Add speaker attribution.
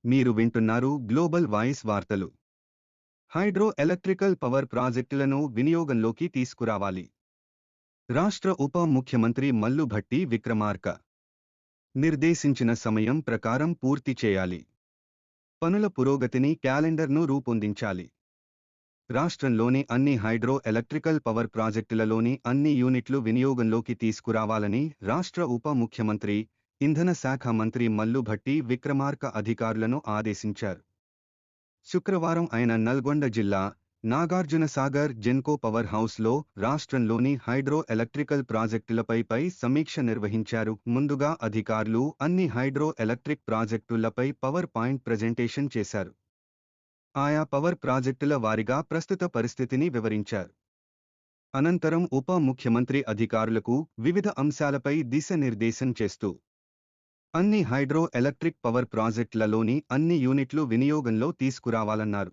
Speaker 1: మీరు వింటున్నారు global voice వార్తలు. హైడ్రో ఎలక్ట్రికల్ పవర్ ప్రాజెక్టులను వినియోగంలోకి తీసుకురావాలి. రాష్ట్ర ఉప ముఖ్యమంత్రి మల్లు భట్టి విక్రమార్క నిర్దేశించిన సమయం ప్రకారం పూర్తి చేయాలి. పనుల పురోగతిని క్యాలెండర్ను రూపొందించాలి. రాష్ట్రంలోని అన్ని హైడ్రో ఎలక్ట్రికల్ పవర్ ప్రాజెక్టులలోని అన్ని యూనిట్లు వినియోగంలోకి తీసుకురావాలని రాష్ట్ర ఉప ముఖ్యమంత్రి, ఇంధన శాఖ మంత్రి మల్లు భట్టి విక్రమార్క అధికారులను ఆదేశించారు. శుక్రవారం ఆయన నల్గొండ జిల్లా నాగార్జునసాగర్ జెన్కో పవర్ హౌస్లో రాష్ట్రంలోని హైడ్రో ఎలక్ట్రికల్ ప్రాజెక్టులపై సమీక్ష నిర్వహించారు. ముందుగా అధికారులు అన్ని హైడ్రో ఎలక్ట్రిక్ ప్రాజెక్టులపై పవర్ పాయింట్ ప్రెజెంటేషన్ చేశారు. ఆయా పవర్ ప్రాజెక్టుల వారీగా ప్రస్తుత పరిస్థితిని వివరించారు. అనంతరం ఉప ముఖ్యమంత్రి అధికారులకు వివిధ అంశాలపై దిశానిర్దేశం చేస్తూ అన్ని హైడ్రో ఎలక్ట్రిక్ పవర్ ప్రాజెక్టులలోని అన్ని యూనిట్లు వినియోగంలో తీసుకురావాలన్నారు.